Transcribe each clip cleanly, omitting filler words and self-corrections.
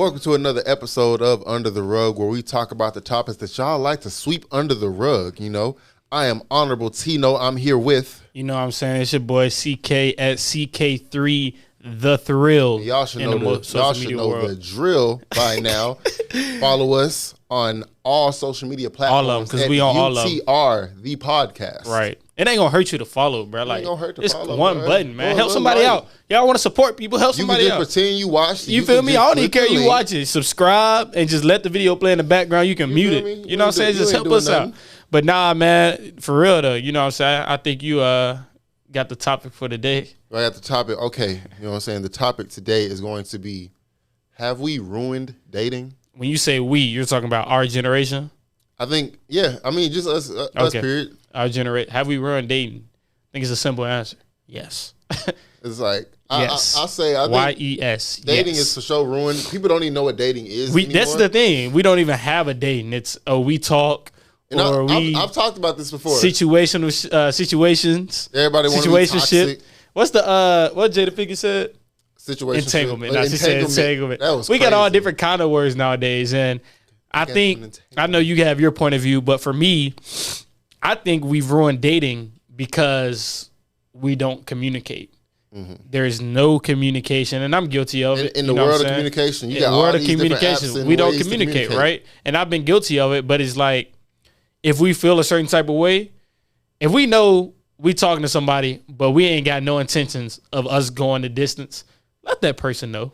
welcome to another episode of Under the Rug, where we talk about the topics that y'all like to sweep under the rug. You know, I am Honorable Tino. I'm here with, you know what I'm saying, it's your boy CK at CK3 The Thrill. Y'all should know the drill by now. Follow us on all social media platforms. All of them, because we on all of them. UTR, the podcast. Right. It ain't gonna hurt you to follow, bro. Like, it ain't gonna hurt to it's follow, one bro. button, man. Help somebody out. Y'all want to support people? Help You can somebody just out. pretend you watched it. You feel me? I don't even care you watch it. Subscribe and just let the video play in the background. You can mute feel it. me? You know what I'm saying? Just help us out. But nah, man, for real though, you know what I'm saying? I think you got the topic for the day. Right at the topic. Okay, you know what I'm saying? The topic today is going to be, have we ruined dating? When you say we, you're talking about our generation? I think, yeah. I mean, just us Okay. period. Our generation. Have we ruined dating? I think it's a simple answer. Yes. It's like, Yes. I think Y-E-S. dating yes. is for sure ruined. People don't even know what dating is That's anymore. the thing. We don't even have a dating. It's we talk And or I've talked about this before. situational situations. Everybody want to be Situationship. toxic. What's the what Jada Pinkett said? Situation. Entanglement. No, she said entanglement. That was we got all crazy. different kind of words nowadays, and I think entanglement. I know you have your point of view, but for me, I think we've ruined dating because we don't communicate. There's no communication, and I'm guilty of it. In you the know what world I'm of saying? communication, you In got the all world of these different communication, apps and we don't ways to communicate, right? And I've been guilty of it, but it's like if we feel a certain type of way, if we know we talking to somebody, but we ain't got no intentions of us going the distance, let that person know.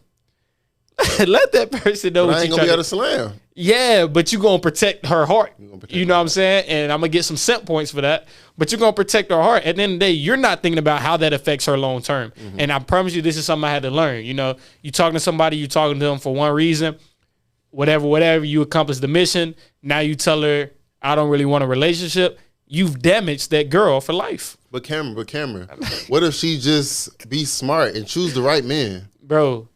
Let that person know But what I ain't you gonna be trying able to slam. Yeah, but you gonna protect her heart. protect You know what I'm saying? And I'm gonna get some cent points for that. But you're gonna protect her heart. At the end of the day, you're not thinking about how that affects her long term. And I promise you, this is something I had to learn. You know, you talking to somebody, you talking to them for one reason, whatever, you accomplish the mission. Now you tell her, I don't really want a relationship. You've damaged that girl for life. But Cameron, what if she just be smart and choose the right man? Bro,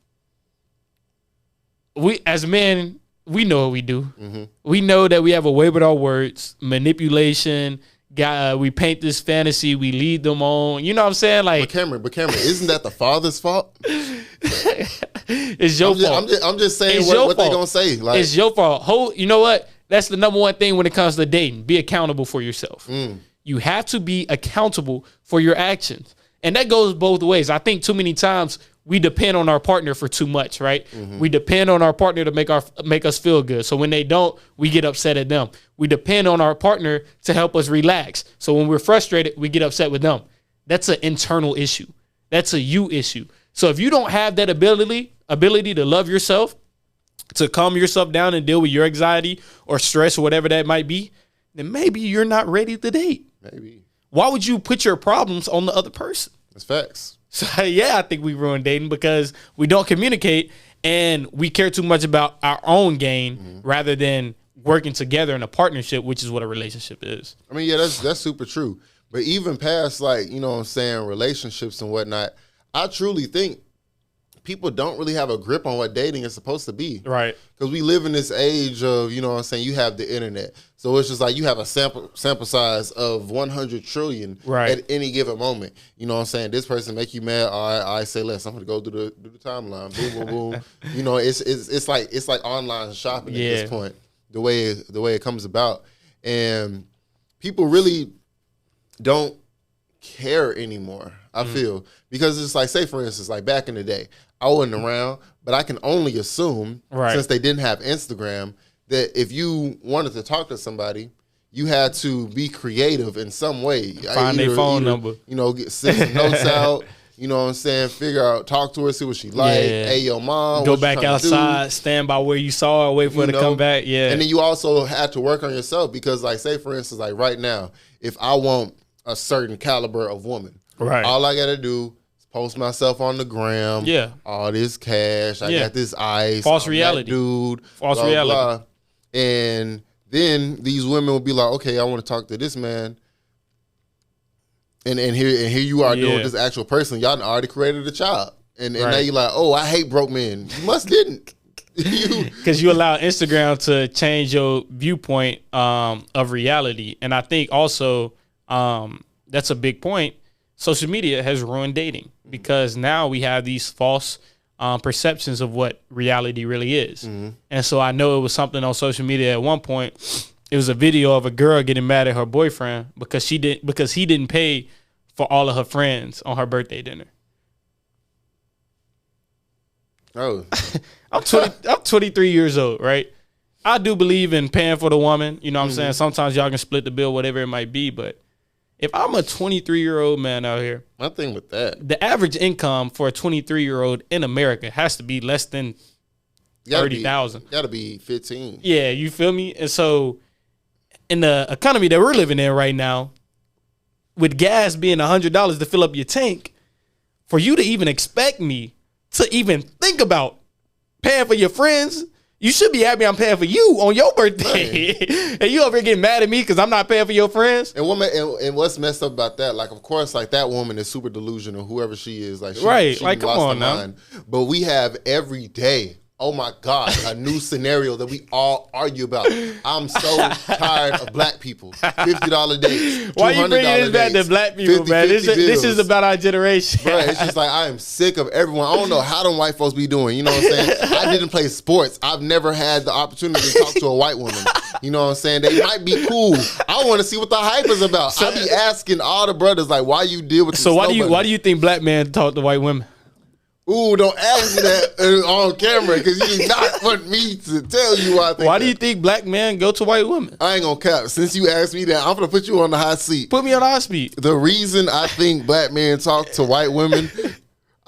we as men, we know what we do. We know that we have a way with our words, manipulation. We paint this fantasy, we lead them on. You know what I'm saying? Like, But Cameron, isn't that the father's fault? it's your fault. I'm just saying It's your what they fault. gonna say. Like, It's your fault. You know what? That's the number one thing when it comes to dating. Be accountable for yourself. You have to be accountable for your actions. And that goes both ways. I think too many times we depend on our partner for too much, right? We depend on our partner to make us feel good. So when they don't, we get upset at them. We depend on our partner to help us relax. So when we're frustrated, we get upset with them. That's an internal issue. That's a you issue. So if you don't have that ability to love yourself, to calm yourself down and deal with your anxiety or stress or whatever that might be, then maybe you're not ready to date. maybe Why would you put your problems on the other person? that's facts. So yeah, I think we ruined dating because we don't communicate and we care too much about our own gain rather than working together in a partnership, which is what a relationship is. I mean, yeah, that's super true. But even past, like, you know what I'm saying, relationships and whatnot, I truly think people don't really have a grip on what dating is supposed to be. Right. Because we live in this age of, you know what I'm saying, you have the internet. So it's just like you have a sample size of 100 trillion Right. at any given moment. You know what I'm saying? This person make you mad. All right, I say less. I'm going to go through the timeline. Boom, boom, boom. You know, it's like online shopping at this point, the way it comes about. And people really don't care anymore, I feel. Because it's like, say, for instance, like back in the day, I wasn't around, but I can only assume, since they didn't have Instagram, that if you wanted to talk to somebody, you had to be creative in some way. Find their phone number. You know, send some notes out. You know what I'm saying? Figure out, talk to her, see what she like. Yeah. Hey, yo, mom. Go what you back tryna do? outside, stand by where you saw her, wait for her to come back. Yeah. And then you also had to work on yourself because, like, say, for instance, like right now, if I want a certain caliber of woman, Right. all I got to do is post myself on the gram. Yeah. All this cash. I got this ice. False I'm reality. that dude. False blah, reality. blah. And then these women will be like, okay, I want to talk to this man. And here you are doing this actual person. Y'all already created a child. And now you're like, oh, I hate broke men. You must didn't. Because you allow Instagram to change your viewpoint of reality. And I think also that's a big point. Social media has ruined dating because now we have these false perceptions of what reality really is. And so I know it was something on social media at one point. It was a video of a girl getting mad at her boyfriend because he didn't pay for all of her friends on her birthday dinner. Oh, I'm 23 years old, right? I do believe in paying for the woman. You know what I'm saying? Sometimes y'all can split the bill, whatever it might be. But if I'm a 23-year-old man out here, my thing with that, the average income for a 23-year-old in America has to be less than 30,000. Got to be 15. Yeah, you feel me? And so in the economy that we're living in right now, with gas being $100 to fill up your tank, for you to even expect me to even think about paying for your friends, you should be happy I'm paying for you on your birthday. And you over here getting mad at me because I'm not paying for your friends. And what's messed up about that, like, of course, like, that woman is super delusional, whoever she is. Like, right. She like, come on now. Mind. But we have every day, oh my God, a new scenario that we all argue about. I'm so tired of black people. $50 dates. Why you bringing this back to black people, 50, man? This is about our generation. Bro, it's just like, I am sick of everyone. I don't know how them white folks be doing. You know what I'm saying? I didn't play sports. I've never had the opportunity to talk to a white woman. You know what I'm saying? They might be cool. I want to see what the hype is about. So, I be asking all the brothers, like, why you deal with. So why do you think black men talk to white women? Ooh, don't ask me that on camera because you do not want me to tell you why I think. Why do you think black men go to white women? I ain't gonna cap. Since you asked me that, I'm gonna put you on the hot seat. Put me on the hot seat. The reason I think black men talk to white women,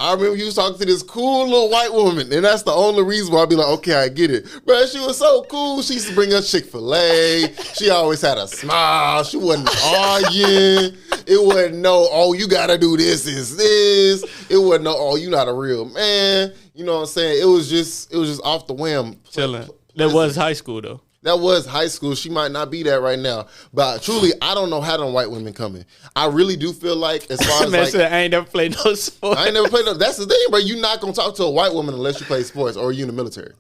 I remember you was talking to this cool little white woman, and that's the only reason why I'd be like, okay, I get it. Bro, she was so cool. She used to bring us Chick-fil-A. She always had a smile. She wasn't arguing. It wasn't oh, you gotta do this. It wasn't oh, you not a real man. You know what I'm saying? It was just off the whim. Chilling. That was high school though. That was high school. She might not be that right now. But truly, I don't know how them white women coming. I really do feel like, as far as man like, said, I ain't never played no sports. I ain't never played no. That's the thing, bro. You're not gonna talk to a white woman unless you play sports or you in the military.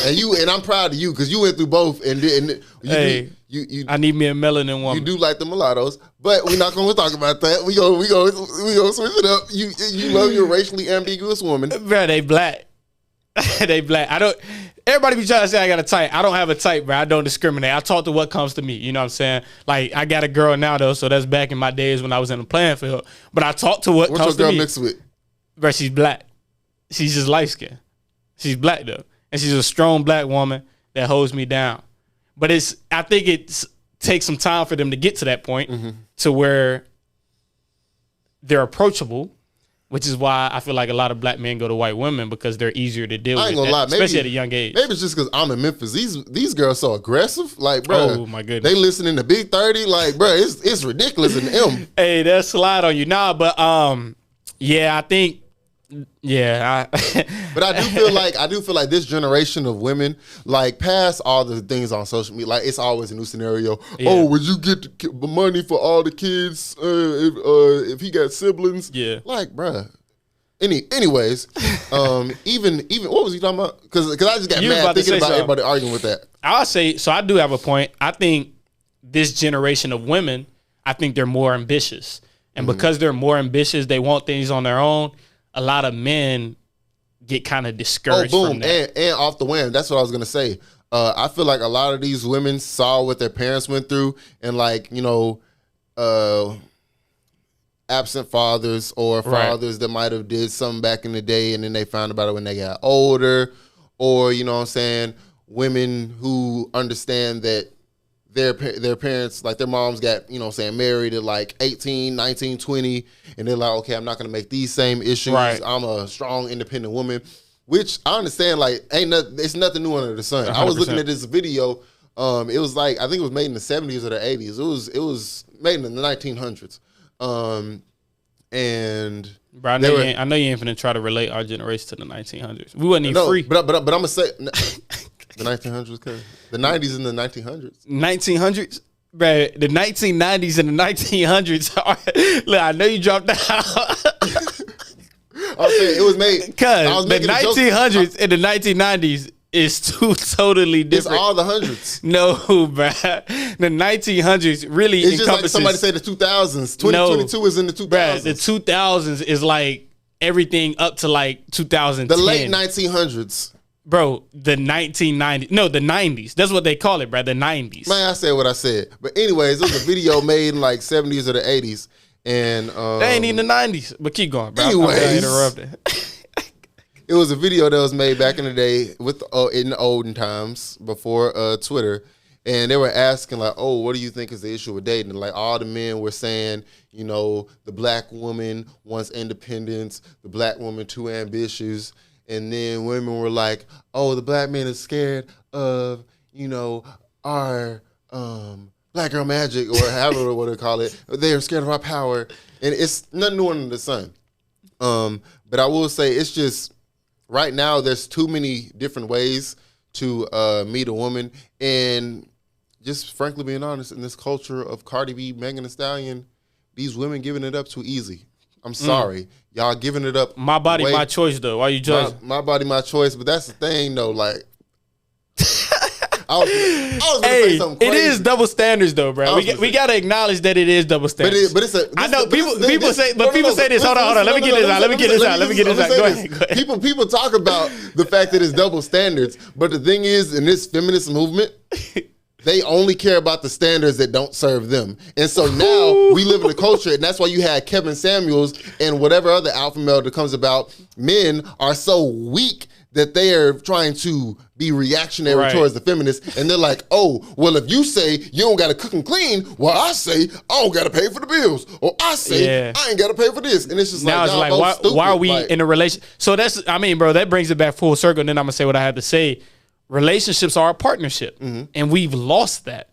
And I'm proud of you because you went through both. And you I need me a melanin woman. You do like the mulattoes, but we're not gonna talk about that. We go switch it up. You love your racially ambiguous woman. Bro, they black. They black. Everybody be trying to say I got a type. I don't have a type, bro. I don't discriminate. I talk to what comes to me. You know what I'm saying? Like, I got a girl now, though, so that's back in my days when I was in the playing field. But I talk to what comes to me. What's your girl mixed with? Bro, she's black. She's just light skinned. She's black, though. And she's a strong black woman that holds me down. But I think it takes some time for them to get to that point to where they're approachable. Which is why I feel like a lot of black men go to white women because they're easier to deal with. I ain't gonna lie, especially at a young age. Maybe it's just because I'm in Memphis. These girls so aggressive, like, bro. Oh my goodness, they listening to Big 30, like, bro. It's ridiculous in them. Hey, that's slide on you, nah. But yeah, I think, yeah. But I do feel like this generation of women, like, past all the things on social media, like, it's always a new scenario. Yeah. Oh, would you get the money for all the kids if he got siblings? Yeah. Like, bruh. Anyways, even what was he talking about? Because I just got mad thinking about everybody arguing with that. I'll say, so I do have a point. I think this generation of women, I think they're more ambitious. And because they're more ambitious, they want things on their own. A lot of men get kind of discouraged from that. And off the whim. That's what I was going to say. I feel like a lot of these women saw what their parents went through and, like, you know, absent fathers or fathers that might have did something back in the day and then they found about it when they got older, or, you know what I'm saying, women who understand that their parents, like, their moms got, you know what I'm saying, married at like 18, 19, 20, and they're like, okay, I'm not going to make these same issues. Right. I'm a strong, independent woman, which I understand, like, it's nothing new under the sun. 100%. I was looking at this video. It was like, I think it was made in the 70s or the 80s. It was made in the 1900s. And bro, I know you ain't finna try to relate our generation to the 1900s. We wasn't even free. But I'm gonna say the 1900s, cause the 90s and the 1900s. 1900s, bro. The 1990s and the 1900s are. Look, I know you dropped out. I'm saying it was made because the 1900s and the 1990s is two totally different. It's all the hundreds. No, bruh. The 1900s really it's just like somebody said the 2000s. 2022 is in the 2000s. Bruh, the 2000s is like everything up to like 2010. The late 1900s. Bro, the 1990s. No, the 90s. That's what they call it, bro. The 90s. Man, I said what I said. But anyways, it was a video made in like 70s or the 80s. And they ain't even the 90s. But keep going, bro. Anyways. Interrupted. It was a video that was made back in the day in the olden times before Twitter. And they were asking like, oh, what do you think is the issue with dating? And like all the men were saying, you know, the black woman wants independence. The black woman too ambitious. And then women were like, oh, the black man is scared of, you know, our black girl magic or however what they call it. They're scared of our power. And it's nothing new under the sun. But I will say it's just right now there's too many different ways to meet a woman. And just frankly being honest, in this culture of Cardi B, Megan Thee Stallion, these women giving it up too easy. I'm sorry. Y'all giving it up. My body, my choice, though. Why you judging? My body, my choice. But that's the thing, though. Like, I was gonna say something crazy. It is double standards, though, bro. We gotta acknowledge that it is double standards. But it's a. I know people say this. Hold on. Let me get this out. Go ahead. People talk about the fact that it's double standards, but the thing is, in this feminist movement, they only care about the standards that don't serve them. And so now we live in a culture, and that's why you had Kevin Samuels and whatever other alpha male that comes about. Men are so weak that they are trying to be reactionary towards the feminists. And they're like, oh, well, if you say you don't got to cook and clean, well, I say I don't got to pay for the bills. Or I say I ain't got to pay for this. And it's just now like, it's like, why are we in a relationship? So that's, I mean, bro, that brings it back full circle. And then I'm going to say what I have to say. Relationships are a partnership, and we've lost that.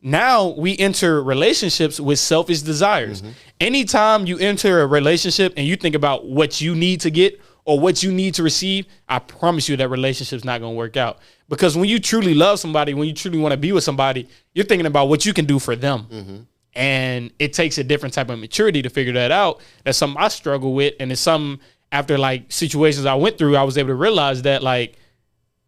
Now we enter relationships with selfish desires. Anytime you enter a relationship and you think about what you need to get or what you need to receive, I promise you that relationship's not going to work out. Because when you truly love somebody, when you truly want to be with somebody, you're thinking about what you can do for them. And it takes a different type of maturity to figure that out. That's something I struggle with. And it's something after like situations I went through, I was able to realize that like,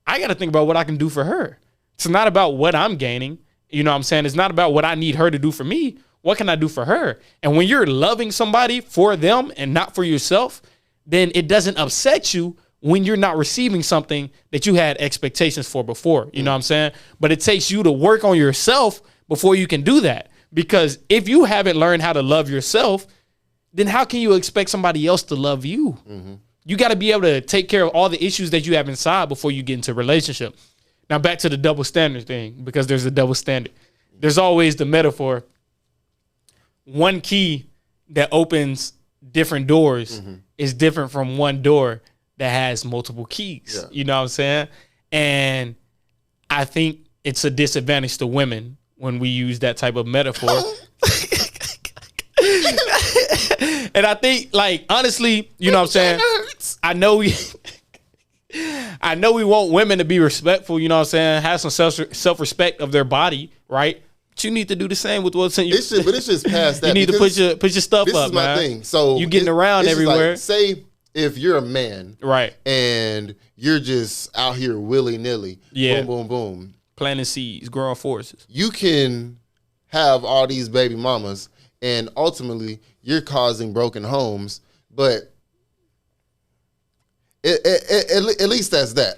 I got to think about what I can do for her. It's not about what I'm gaining. You know what I'm saying? It's not about what I need her to do for me. What can I do for her? And when you're loving somebody for them and not for yourself, then it doesn't upset you when you're not receiving something that you had expectations for before. You know what I'm saying? But it takes you to work on yourself before you can do that. Because if you haven't learned how to love yourself, then how can you expect somebody else to love you? You got to be able to take care of all the issues that you have inside before you get into a relationship. Now, back to the double standard thing, because there's a double standard. There's always the metaphor. One key that opens different doors is different from one door that has multiple keys. Yeah. You know what I'm saying? And I think it's a disadvantage to women when we use that type of metaphor. And I think, like, honestly, you know what I'm saying? I know we want women to be respectful, you know what I'm saying? Have some self-respect of their body, right? But you need to do the same with what's in your... But it's just past that. You need to put your stuff up, man. This is my thing. So you getting around everywhere. Like, say if you're a man, right, and you're just out here willy-nilly, boom, boom, boom. Planting seeds, growing forces. You can have all these baby mamas, and ultimately you're causing broken homes, but at least that's that.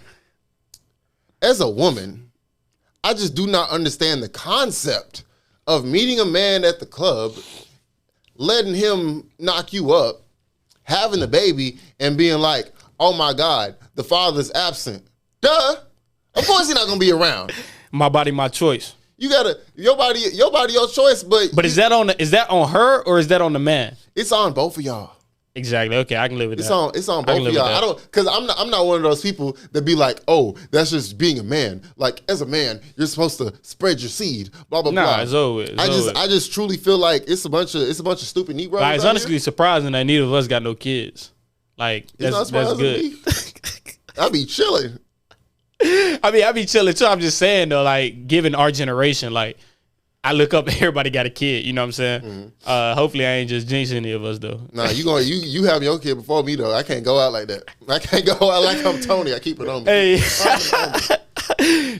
As a woman, I just do not understand the concept of meeting a man at the club, letting him knock you up, having a baby, and being like, oh my God, the father's absent. Duh. Of course he's not gonna be around. My body, my choice. You gotta your body, your choice. But is that on her or is that on the man? It's on both of y'all. Exactly. Okay, I can live with that. It's on both of y'all. Because I'm not one of those people that be like, oh, that's just being a man. Like as a man, you're supposed to spread your seed. Blah blah blah. It's over. I just truly feel like it's a bunch of stupid Negroes. Like, it's honestly surprising that neither of us got no kids. Like that's good. I be chilling. I be chilling too. I'm just saying though, like given our generation, like I look up, everybody got a kid. You know what I'm saying? Hopefully I ain't just jinxing any of us though. Nah, you have your kid before me though. I can't go out like that. I can't go out like I'm Tony. I keep it on me. Hey.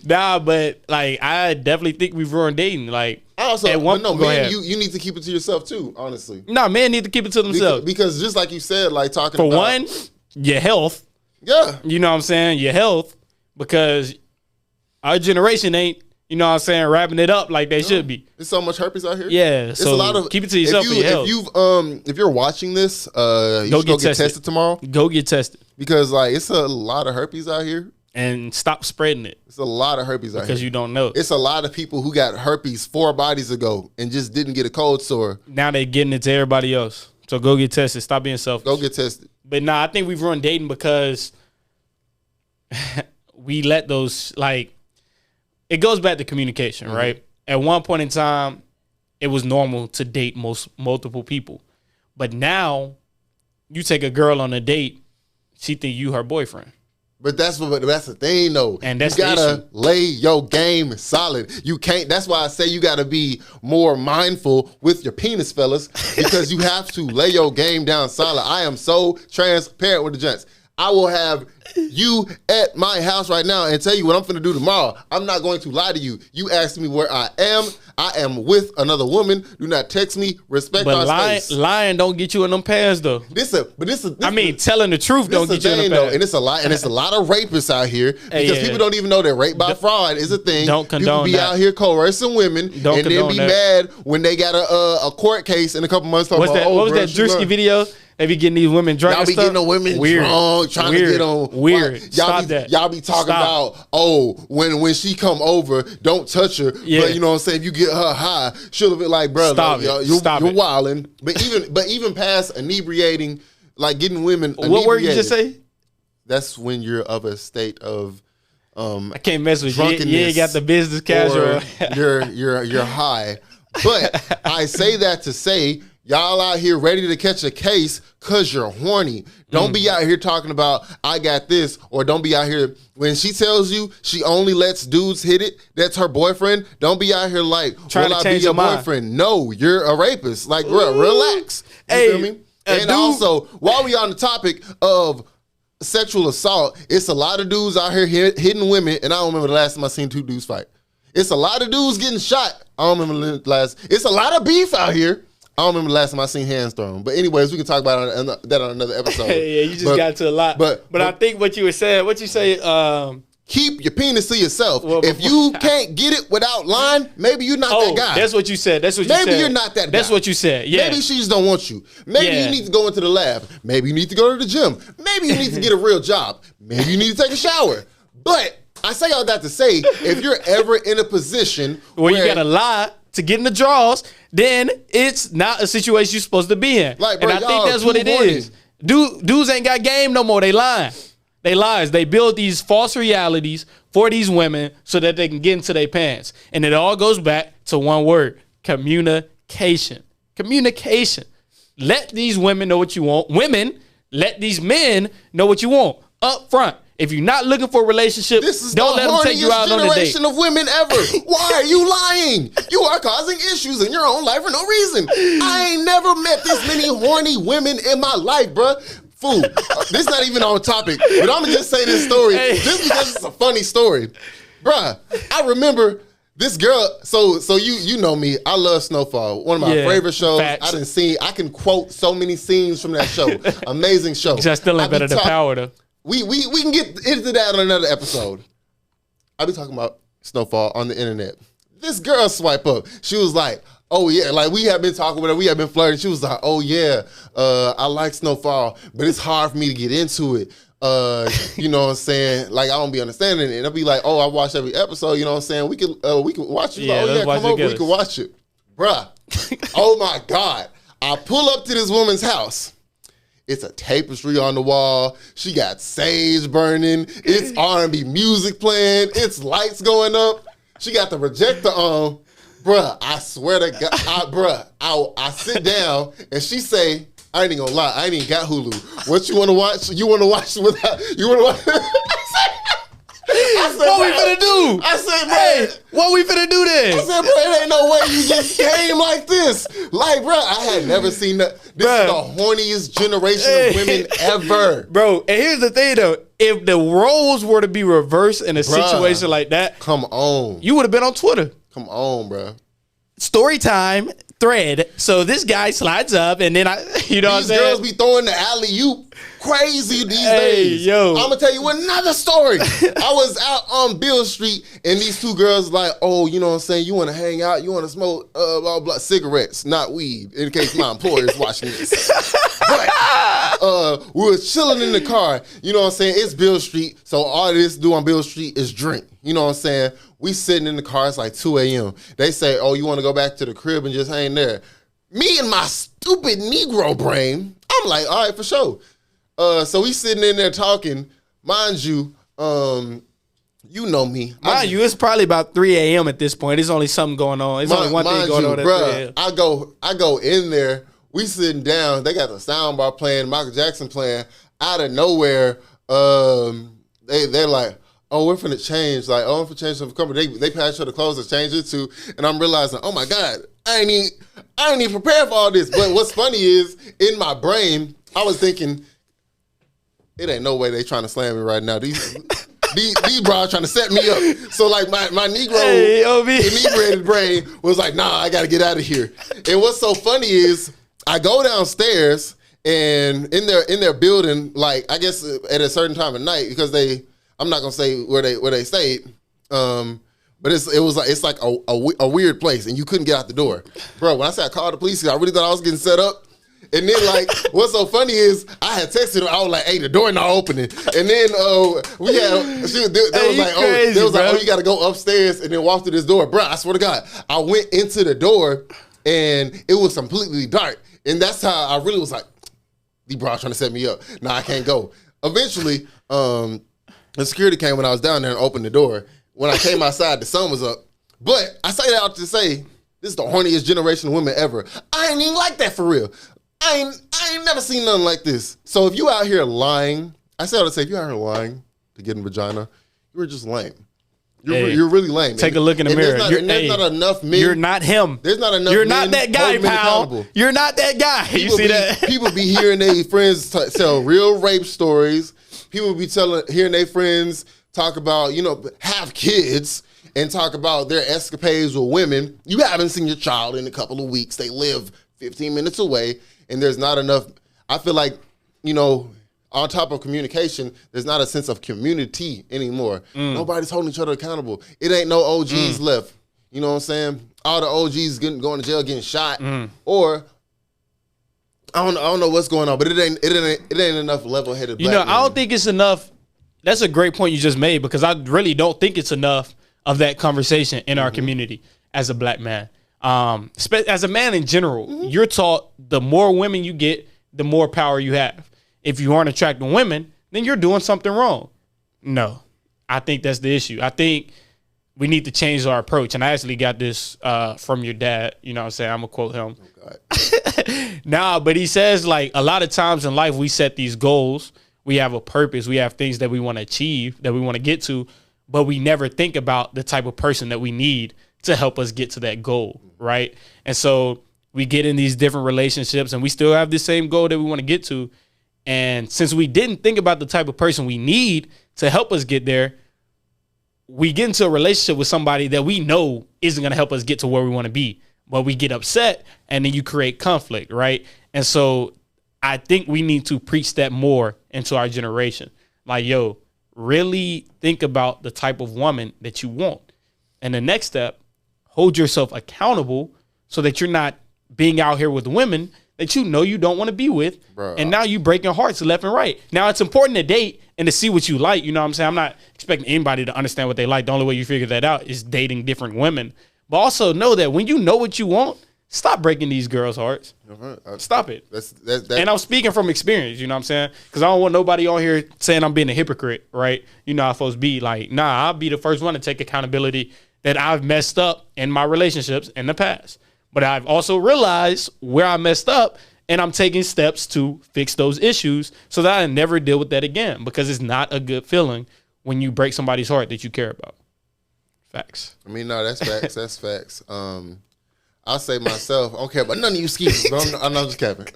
Nah, but like I definitely think we've ruined dating. Like Also, At one, no, go man, ahead. you need to keep it to yourself too. Honestly, No, men need to keep it to themselves. because just like you said, like talking For about, one, your health. yeah, You know what I'm saying? Your health, because our generation ain't, you know what I'm saying, wrapping it up like they should be. there's so much herpes out here. Yeah, It's so a lot of keep it to yourself for your health. If you're watching this, you should go get tested tomorrow, Go get tested because like it's a lot of herpes out here. and stop spreading it It's a lot of herpes out here because you don't know. It's a lot of people who got herpes 4 bodies ago and just didn't get a cold sore. Now they're getting it to everybody else. So go get tested. Stop being selfish. Go get tested. But nah, I think we've ruined dating because we let those, like, it goes back to communication, right? At one point in time, it was normal to date multiple people. But now you take a girl on a date, she think you her boyfriend. But that's the thing though. And that's you the gotta issue. lay your game solid. You can't. That's why I say you gotta be more mindful with your penis, fellas, because you have to lay your game down solid. I am so transparent with the gents. I will have you at my house right now and tell you what I'm finna do tomorrow. I'm not going to lie to you. You asked me where I am. I am with another woman. Do not text me. Respect But our space. lying don't get you in them pants though. I mean, telling the truth don't get you in the though, pants. and it's a lot of rapists out here because people don't even know that rape by fraud is a thing. Don't condone People be that. out here coercing women Don't and then condone be that. mad when they got a court case in a couple months. What was bro, that she Drewski learned. video? They be getting these women drunk. Y'all and be stuff? getting the women Weird. drunk, trying to get on. Weird. Y'all Stop that. Y'all be talking Stop. about, when she come over, don't touch her. Yeah. But you know what I'm saying? If you get her high, she'll be like, bro, Stop like, it. you're Stop it. wilding. But even past inebriating, like getting women. What word you just say? That's when you're of a state of I can't mess with you. drunkenness. You ain't got the business casual. or you're high. But I say that to say y'all out here ready to catch a case because you're horny. Don't be out here talking about I got this, or don't be out here when she tells you she only lets dudes hit it. That's her boyfriend. Don't be out here like, Trying will to I be change your your mind. boyfriend? No, you're a rapist. Like, bro, relax. You Hey, feel me? a And dude- also, while we on the topic of sexual assault, it's a lot of dudes out here hitting women, and I don't remember the last time I seen 2 dudes fight. It's a lot of dudes getting shot. I don't remember the last. It's a lot of beef out here. I don't remember the last time I seen hands thrown. But anyways, we can talk about that on another episode. yeah, you just got to a lot. But I think what you were saying, what you say, keep your penis to yourself. Well, if you can't get it without lying, maybe you're not that guy. that's what you said. That's what you said. Maybe you're not that guy. That's what you said. Yeah. Maybe she just don't want you. Maybe Yeah. you need to go into the lab. Maybe you need to go to the gym. Maybe you need to get a real job. Maybe you need to take a shower. But I say all that to say, if you're ever in a position where you gotta lie to get in the draws, then it's not a situation you're supposed to be in. Like, bro, and I think y'all that's what too it horny. is. Dudes ain't got game no more. They lying. They lies. They build these false realities for these women so that they can get into their pants. And it all goes back to one word: communication. Communication. Let these women know what you want. Women, let these men know what you want up front. If you're not looking for a relationship, This is don't the let them take you out horniest on a date. generation of women ever. Why are you lying? You are causing issues in your own life for no reason. I ain't never met this many horny women in my life, bruh. Fool. This is not even on topic, but I'm gonna just say this story just because it's a funny story. Bruh, I remember this girl, so you know me, I love Snowfall. One of my favorite shows. Facts. I can quote so many scenes from that show. Amazing show. Just still ain't better than Power though. We can get into that on another episode. I be talking about Snowfall on the internet. This girl swipe up. She was like, oh yeah, like we have been talking with her, we have been flirting. She was like, oh yeah, I like Snowfall, but it's hard for me to get into it. You know what I'm saying? Like I don't be understanding it. And I'll be like, oh, I watched every episode, you know what I'm saying? We can watch it. Yeah, Like, oh yeah, let's watch come it over, we together. can watch it. Bruh. Oh my God. I pull up to this woman's house. It's a tapestry on the wall. She got sage burning. It's R&B music playing. It's lights going up. She got the projector on. Bruh, I swear to God, I sit down and she say, I ain't even gonna lie, I ain't even got Hulu. What you wanna watch? You wanna watch without, you wanna watch? I said, What we finna do? I said, Hey, bro. what we finna do I then? said, bro, it ain't no way you just came like this. Like, bro, I had never seen that. This is the horniest generation of women ever. Bro, and here's the thing though. If the roles were to be reversed in a situation like that, Come on. you would have been on Twitter. Come on, bro. story time thread. So this guy slides up, and then you know, these girls be throwing the alley-oop crazy these days. Yo, I'm gonna tell you another story. I was out on Bill Street, and these two girls like, oh, you know what I'm saying? You want to hang out? You want to smoke blah blah cigarettes, not weed, in case my employer is watching this. But we were chilling in the car. You know what I'm saying? It's Bill Street, so all this do on Bill Street is drink. You know what I'm saying? We sitting in the car. It's like 2 a.m. They say, oh, you want to go back to the crib and just hang there? Me and my stupid Negro brain, I'm like, all right, for sure. So we sitting in there talking. Mind you, you know me. Mind you, it's probably about 3 a.m. at this point. There's only something going on. There's only one thing going on at 3 a.m. I go in there. We sitting down. They got the sound bar playing, Michael Jackson playing. Out of nowhere, they're like, oh, we're finna change. Like, oh, I'm finna change some company. They pass you the clothes to change it to, and I'm realizing, oh my God, I ain't even prepared for all this. But what's funny is, in my brain, I was thinking, it ain't no way they trying to slam me right now. These bras trying to set me up. So like my Negro inebriated brain was like, nah, I gotta get out of here. And what's so funny is, I go downstairs, and in their building, like, I guess at a certain time of night, because I'm not gonna say where they stayed, but it's like a weird place, and you couldn't get out the door, bro. When I said I called the police, I really thought I was getting set up. And then, like, what's so funny is, I had texted her. I was like, "Hey, the door not opening." And then they was like, "Oh, you got to go upstairs and then walk through this door, bro." I swear to God, I went into the door, and it was completely dark. And that's how I really was like, "The bro trying to set me up. Nah, I can't go." Eventually, the security came when I was down there and opened the door. When I came outside, the sun was up. But I say that out to say, this is the horniest generation of women ever. I ain't even like that for real. I ain't never seen nothing like this. So if you out here lying, I say all to say, if you out here lying to get in vagina, you're just lame. You're really lame. Take a look in the mirror. There's not enough men. You're not him. There's not enough. You're not that guy, pal. You're not that guy. You see that? People be hearing their friends tell real rape stories. People be hearing their friends talk about, have kids and talk about their escapades with women. You haven't seen your child in a couple of weeks. They live 15 minutes away. And there's not enough, I feel like, on top of communication, there's not a sense of community anymore. Nobody's holding each other accountable. It ain't no OGs left. You know what I'm saying? All the OGs going to jail, getting shot. Or, I don't know what's going on, but it ain't enough level-headed black men. I don't think it's enough. That's a great point you just made, because I really don't think it's enough of that conversation in our community as a black man. As a man in general, you're taught the more women you get, the more power you have. If you aren't attracting women, then you're doing something wrong. No, I think that's the issue. I think we need to change our approach. And I actually got this from your dad. You know what I'm saying? I'm going to quote him. Oh, but he says, like, a lot of times in life, we set these goals. We have a purpose. We have things that we want to achieve, that we want to get to, but we never think about the type of person that we need to help us get to that goal, right? And so we get in these different relationships, and we still have the same goal that we want to get to. And since we didn't think about the type of person we need to help us get there, we get into a relationship with somebody that we know isn't going to help us get to where we want to be. But we get upset, and then you create conflict, right? And so I think we need to preach that more into our generation. Like, yo, really think about the type of woman that you want. And the next step, hold yourself accountable so that you're not being out here with women that you know you don't want to be with. Bro, and now you breaking hearts left and right. Now, it's important to date and to see what you like. You know what I'm saying? I'm not expecting anybody to understand what they like. The only way you figure that out is dating different women. But also know that when you know what you want, stop breaking these girls' hearts. Stop it. And I'm speaking from experience, you know what I'm saying? Because I don't want nobody on here saying I'm being a hypocrite, right? You know how I'm supposed to be. Like, nah, I'll be the first one to take accountability that I've messed up in my relationships in the past. But I've also realized where I messed up, and I'm taking steps to fix those issues so that I never deal with that again, because it's not a good feeling when you break somebody's heart that you care about. Facts. I mean, no, that's facts. That's facts. I'll say myself, I don't care about none of you excuses, but I'm not just capping.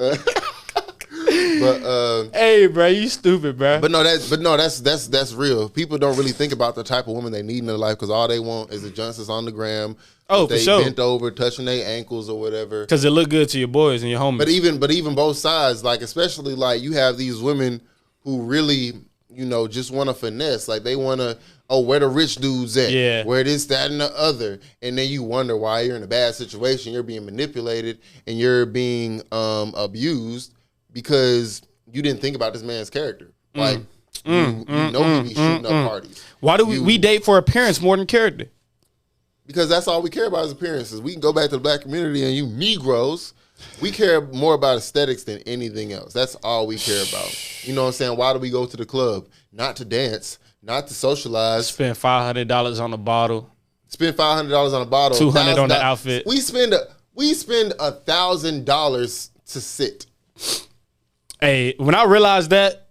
But hey, bro, you stupid, bro. But that's real. People don't really think about the type of woman they need in their life because all they want is the Johnsons on the gram. Oh, they for sure. Bent over, touching their ankles or whatever. Because it look good to your boys and your homies. But even both sides, like especially like you have these women who really, just want to finesse. Like they want to, where the rich dudes at? Yeah. Where this, that, and the other. And then you wonder why you're in a bad situation. You're being manipulated and you're being abused because you didn't think about this man's character. Like, you know he be shooting up parties. Why do we date for appearance more than character? Because that's all we care about is appearances. We can go back to the black community and you Negroes, we care more about aesthetics than anything else. That's all we care about. You know what I'm saying? Why do we go to the club? Not to dance, not to socialize. Spend $500 on a bottle. Spend $500 on a bottle. $200 on the outfit. We spend $1,000 to sit. Hey, when I realized that,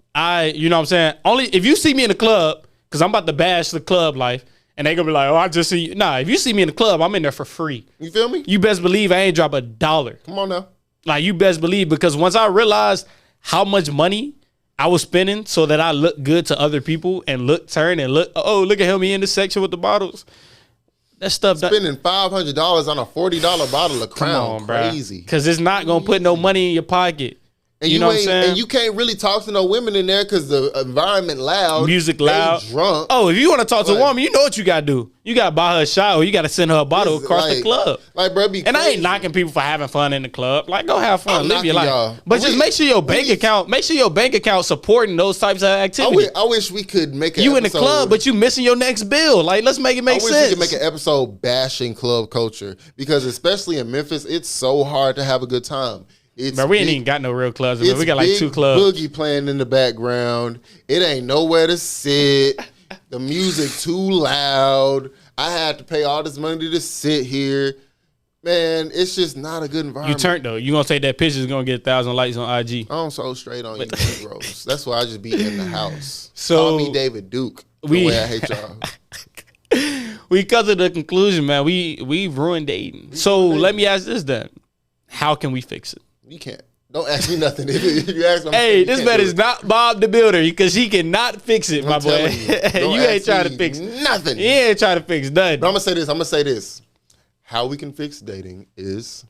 you know what I'm saying? Only if you see me in the club, because I'm about to bash the club life, and they gonna be like, I just see you. Nah, if you see me in the club, I'm in there for free. You feel me? You best believe I ain't drop $1. Come on now. Like, you best believe, because once I realized how much money I was spending so that I look good to other people and look at him, he in the section with the bottles. That stuff. Spending $500 on a $40 bottle of Crown, crazy. Because it's not gonna put no money in your pocket. And you know what I'm saying? And you can't really talk to no women in there because the environment loud. Music loud. Drunk. Oh, if you want to talk to a woman, you know what you got to do. You got to buy her a shot or you got to send her a bottle across the club. Like, bro, and I ain't knocking people for having fun in the club. Like, go have fun. Live your life. Y'all. But just make sure your bank account supporting those types of activities. I wish we could make an episode. You in the club, but you missing your next bill. Like, let's make it make sense. I wish we could make an episode bashing club culture because especially in Memphis, it's so hard to have a good time. But we ain't even got no real clubs. We got like 2 clubs. Boogie playing in the background. It ain't nowhere to sit. The music too loud. I had to pay all this money to sit here. Man, it's just not a good environment. You turned though. You gonna take that picture? It's gonna get 1,000 likes on IG. I'm so straight on you, Negroes. That's why I just be in the house. So call me David Duke. The way I hate y'all. We come to the conclusion, man. We've ruined dating. So let me ask this then: how can we fix it? You can't. Don't ask me nothing. If you ask me, hey, this man is not Bob the Builder because he cannot fix it, my boy. You ain't trying to fix nothing. He ain't trying to fix nothing. But I'm gonna say this. How we can fix dating is,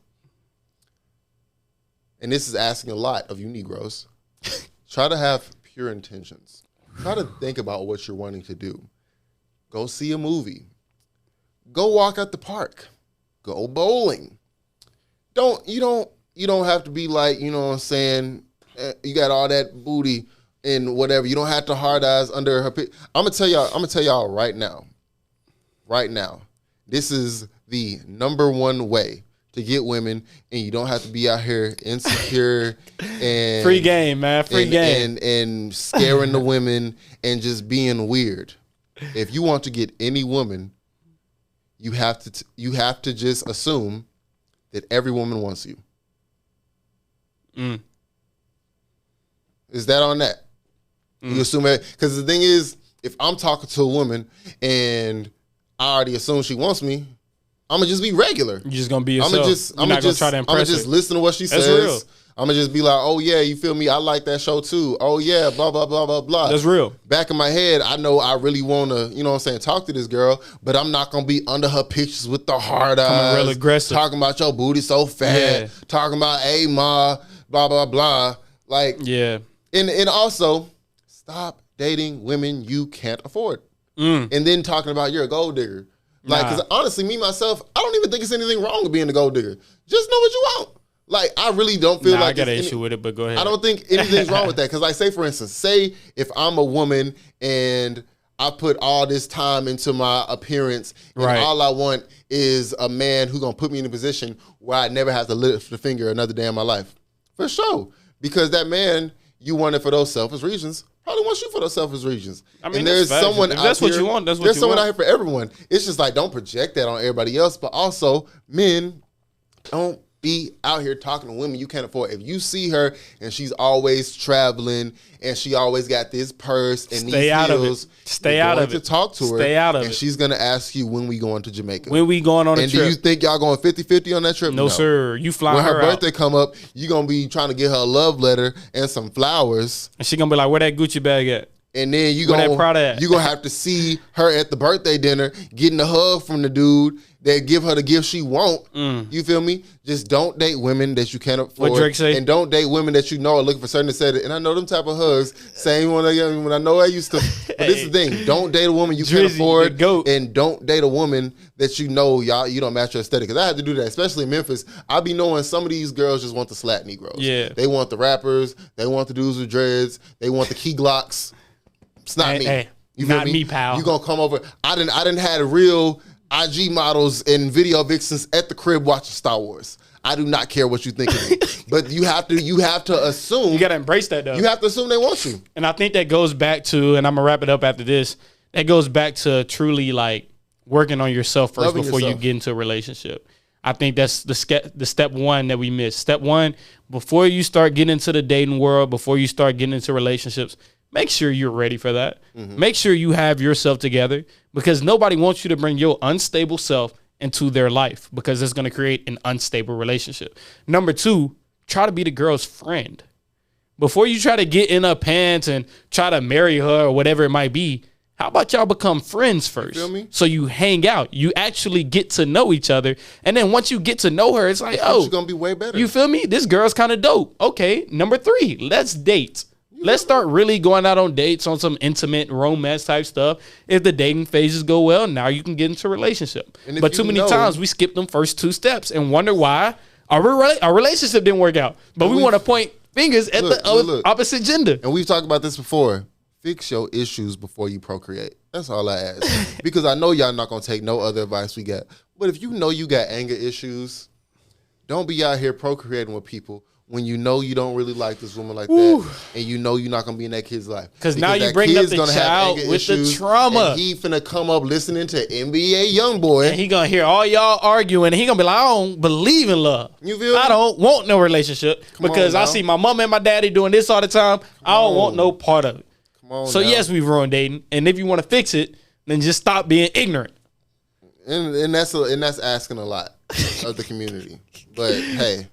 and this is asking a lot of you Negroes, try to have pure intentions. Try to think about what you're wanting to do. Go see a movie. Go walk at the park. Go bowling. You don't have to be like, you know what I'm saying, you got all that booty and whatever. You don't have to hard eyes under her. I'm gonna tell y'all right now. This is the number one way to get women, and you don't have to be out here insecure and free game, man. Free game. And scaring the women and just being weird. If you want to get any woman, you have to just assume that every woman wants you. Is that on that? You assume it? Because the thing is, if I'm talking to a woman and I already assume she wants me, I'm gonna just be regular. You're just gonna be yourself. I'm gonna just listen to what she says. Real. I'm gonna just be like, oh yeah, you feel me? I like that show too. Oh yeah, blah blah blah blah blah. That's real. Back in my head, I know I really wanna, you know what I'm saying, talk to this girl, but I'm not gonna be under her pictures with the hard eyes, real aggressive, talking about your booty so fat, talking about hey ma, blah blah blah. Like and also stop dating women you can't afford, and then talking about you're a gold digger. Like, because honestly, me myself, I don't even think it's anything wrong with being a gold digger. Just know what you want. Like, I really don't feel like I got an issue with it, but go ahead. I don't think anything's wrong with that. Because, like, say, for instance, say if I'm a woman and I put all this time into my appearance and all I want is a man who's going to put me in a position where I never have to lift a finger another day in my life. For sure. Because that man you want it for those selfish reasons probably wants you for those selfish reasons. I mean, and there's someone out that's here, what you want. That's what there's you someone want. out here for everyone. It's just like, don't project that on everybody else. But also, men, don't be out here talking to women you can't afford. If you see her and she's always traveling and she always got this purse and Stay these out heels, of it. Stay out of it. to talk to her. Stay out of and it. she's going to ask you when we going to Jamaica. When we going on a and trip. do you think y'all going 50-50 on that trip? No, sir. You flying When her her birthday out. come up, you going to be trying to get her a love letter and some flowers. And she going to be like, where that Gucci bag at? And then you Where that Prada at? gonna have to see her at the birthday dinner getting a hug from the dude that give her the gift she want. You feel me? Just don't date women that you can't afford. What Drake say? And don't date women that you know are looking for certain aesthetic. And I know them type of hugs. Same when I know I used to. But this is the thing. Don't date a woman you can't Drizzy, afford. the GOAT. And don't date a woman that you know you don't match your aesthetic. Because I had to do that, especially in Memphis. I be knowing some of these girls just want the slat Negroes. Yeah. They want the rappers. They want the dudes with dreads. They want the key glocks. It's not me. Hey, You feel not me, pal. You gonna come over? I didn't had real IG models and video vixens at the crib watching Star Wars. I do not care what you think of me, but you have to assume. You got to embrace that, though. You have to assume they want you. And I think that goes back to, and I'm going to wrap it up after this, that goes back to truly like working on yourself first Loving before yourself. you get into a relationship. I think that's the step one that we missed. Step one, before you start getting into the dating world, before you start getting into relationships, make sure you're ready for that. Make sure you have yourself together, because nobody wants you to bring your unstable self into their life, because it's going to create an unstable relationship. Number two, try to be the girl's friend. Before you try to get in her pants and try to marry her or whatever it might be, how about y'all become friends first? feel me? So you hang out. You actually get to know each other. And then once you get to know her, it's like, She's gonna be way better. you feel me? This girl's kind of dope. Okay, number three, let's date. Let's start really going out on dates on some intimate romance type stuff. If the dating phases go well, now you can get into a relationship. And if But too you many know- times we skip them first two steps and wonder why our relationship didn't work out. But we want to point fingers at the opposite gender. And we've talked about this before. Fix your issues before you procreate. That's all I ask. Because I know y'all not gonna take no other advice we got. But if you know you got anger issues, don't be out here procreating with people when you know you don't really like this woman like that, and you know you're not gonna be in that kid's life. Because now you that bring up kid's the gonna have child anger with the issues, trauma. and he finna come up listening to NBA YoungBoy. And he gonna hear all y'all arguing, and he gonna be like, I don't believe in love. You feel me? I don't want no relationship because on I now. see my mom and my daddy doing this all the time. I don't want no part of it. Come on So now. yes, we've ruined dating, and if you want to fix it, then just stop being ignorant. and that's asking a lot of the community. But hey,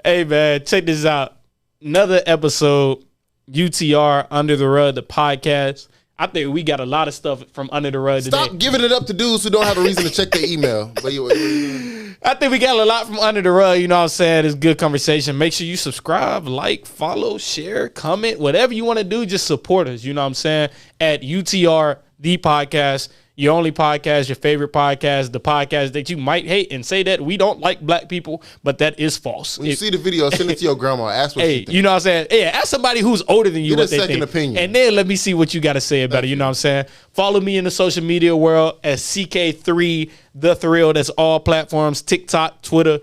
Hey man, check this out. Another episode, UTR Under the Rug, the podcast. I think we got a lot of stuff from Under the Rug today. stop giving it up to dudes who don't have a reason to check their email. But I think we got a lot from Under the Rug. You know what I'm saying? It's good conversation. Make sure you subscribe, like, follow, share, comment, whatever you want to do. Just support us. You know what I'm saying? At UTR, the podcast, your only podcast, your favorite podcast, the podcast that you might hate and say that we don't like black people, but that is false. when you see the video, send it to your grandma. Ask what she Hey, thinks. you know what I'm saying? Yeah, ask somebody who's older than you Get a what they second think. opinion. And then let me see what you got to say about it. You know what I'm saying? Follow me in the social media world as CK3 The Thrill. That's all platforms, TikTok, Twitter.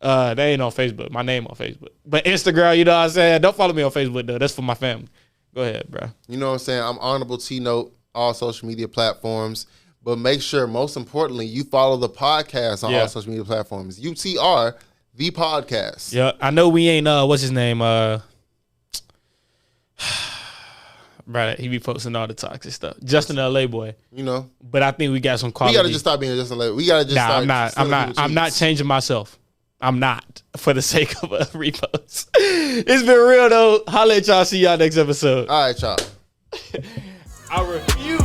They ain't on Facebook. My name on Facebook. But Instagram, you know what I'm saying? Don't follow me on Facebook, though. That's for my family. Go ahead, bro. You know what I'm saying? I'm Honorable T-Note, all social media platforms. But make sure, most importantly, you follow the podcast on all social media platforms. UTR, the podcast. Yeah, I know we ain't, what's his name? Brother, he be posting all the toxic stuff. Justin LA boy. You know, But I think we got some we quality. gotta just stop being just like we gotta just. Nah, start I'm not changing myself. I'm not for the sake of a repost. It's been real though. Holla at y'all. See y'all next episode. All right, y'all. I refuse.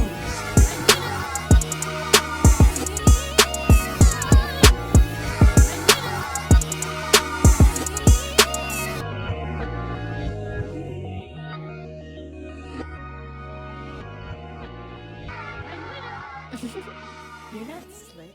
You're not slick.